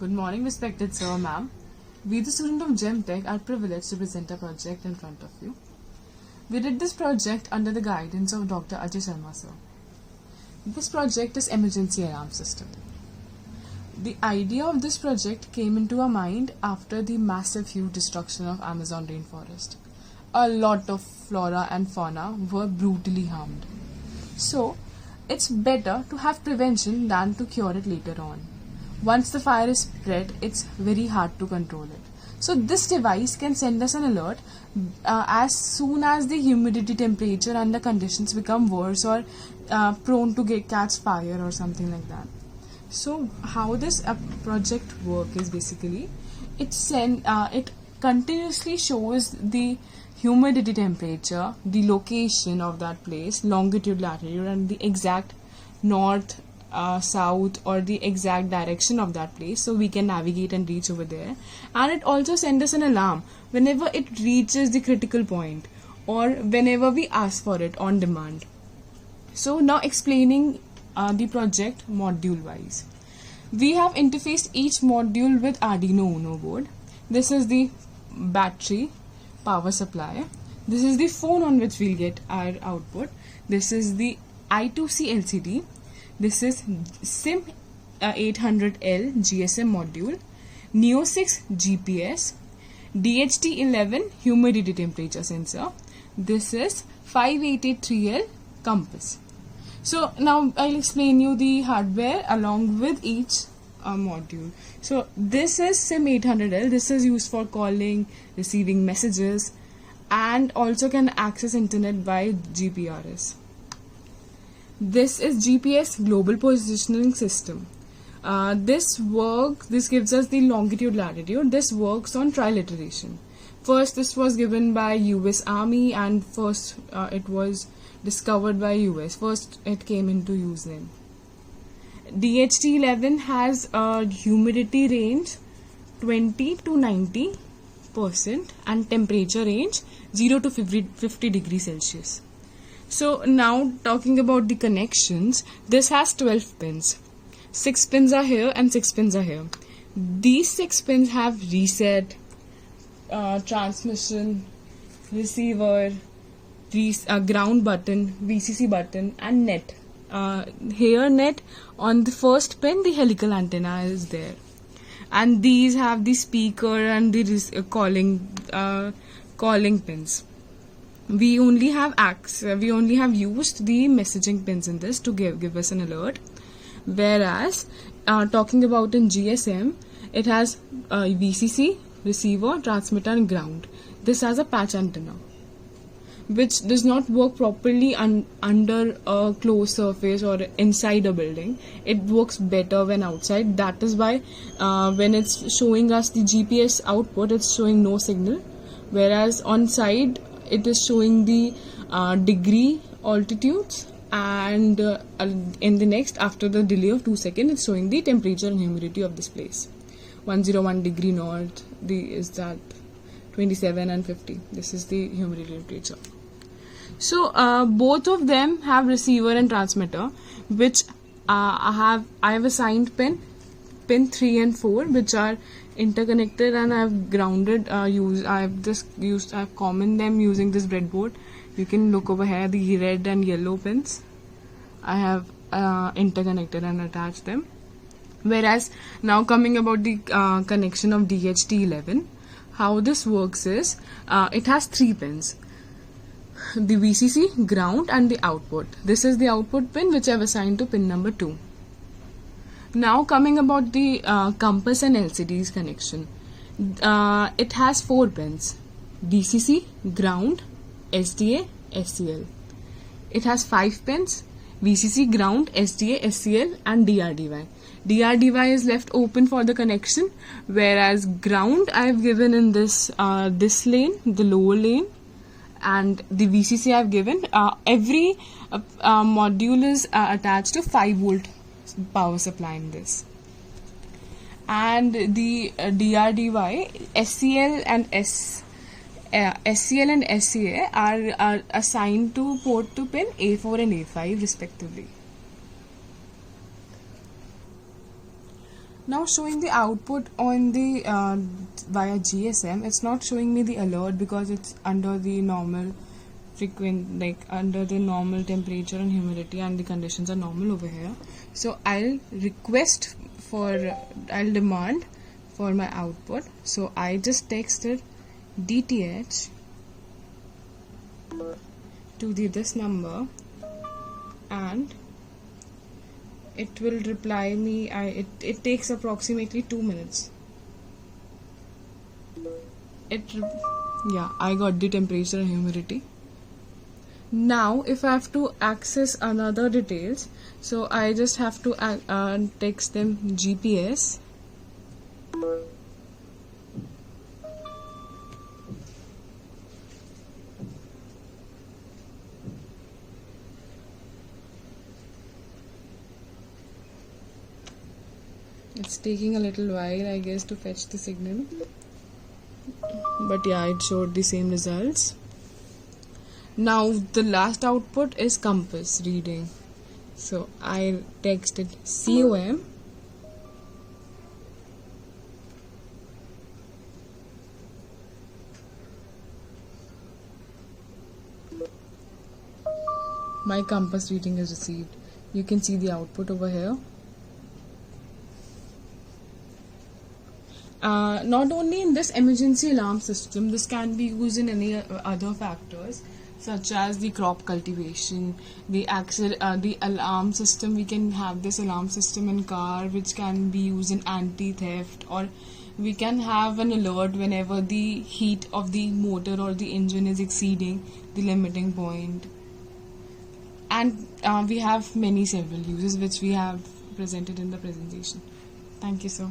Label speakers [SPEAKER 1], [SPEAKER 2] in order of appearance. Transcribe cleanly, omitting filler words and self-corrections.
[SPEAKER 1] Good morning, respected sir, ma'am. We, the student of GemTech, are privileged to present a project in front of you. We did this project under the guidance of Dr. Ajay Sharma, sir. This project is emergency alarm system. The idea of this project came into our mind after the massive huge destruction of Amazon rainforest. A lot of flora and fauna were brutally harmed. So, it's better to have prevention than to cure it later on. Once the fire is spread, it's very hard to control it. So this device can send us an alert as soon as the humidity, temperature and the conditions become worse or prone to catch fire or something like that. So how this project work is basically, it continuously shows the humidity, temperature, the location of that place, longitude, latitude and the exact north, south or the exact direction of that place, so we can navigate and reach over there. And it also sends us an alarm whenever it reaches the critical point or whenever we ask for it on demand. So now explaining the project module wise. We have interfaced each module with Arduino Uno board. This is the battery power supply. This is the phone on which we'll get our output. This is the I2C LCD. This is SIM 800L GSM module, Neo 6 GPS, DHT11 humidity temperature sensor. This is 5883L compass. So now I'll explain you the hardware along with each module. So this is SIM 800L. This is used for calling, receiving messages and also can access internet by GPRS. This is GPS Global Positioning System. This gives us the longitude, latitude. This works on trial iteration. First, this was given by US Army and first it was discovered by US. First, it came into use then. DHT11 has a humidity range 20 to 90% and temperature range 0 to 50 degrees Celsius. So now talking about the connections, this has 12 pins. 6 pins are here and 6 pins are here. These 6 pins have reset, transmission, receiver, ground button, VCC button and net. Here net on the first pin the helical antenna is there. And these have the speaker and the calling pins. We only have used the messaging pins in this to give us an alert. Whereas talking about in GSM, it has VCC, receiver, transmitter and ground. This has a patch antenna which does not work properly under a closed surface or inside a building. It works better when outside. That is why when it's showing us the GPS output, it's showing no signal, whereas on side it is showing the degree altitudes and in the next, after the delay of 2 seconds, it's showing the temperature and humidity of this place. 101 degree north, is that 27 and 50. This is the humidity temperature. So both of them have receiver and transmitter, which I have assigned pin 3 and 4, which are interconnected, and I have grounded. I've common them using this breadboard. You can look over here, the red and yellow pins. I have interconnected and attached them. Whereas now coming about the connection of DHT11, how this works is it has 3 pins. The VCC, ground and the output. This is the output pin which I have assigned to pin number 2. Now coming about the compass and LCD's connection. It has 4 pins. DCC, ground, SDA, SCL. It has 5 pins. VCC, ground, SDA, SCL and DRDY. DRDY is left open for the connection, whereas ground I have given in this lane, the lower lane, and the VCC I have given. Every module is attached to 5 volt power supply in this. And the DRDY, SCL and SCA are assigned to port to pin A4 and A5 respectively. Now showing the output on the via GSM, it's not showing me the alert because it's under the normal under the normal temperature and humidity, and the conditions are normal over here. So I'll demand for my output. So I just texted DTH to this number, and it will reply me. It takes approximately 2 minutes. I got the temperature and humidity. Now if I have to access another details, so I just have to text them GPS. It's taking a little while, I guess, to fetch the signal, but yeah, it showed the same results. Now the last output is compass reading, so I texted COM. My compass reading is received. You can see the output over here. Not only in this emergency alarm system, this can be used in any other factors, such as the crop cultivation, the alarm system. We can have this alarm system in car, which can be used in anti-theft, or we can have an alert whenever the heat of the motor or the engine is exceeding the limiting point. And we have several uses which we have presented in the presentation. Thank you, sir.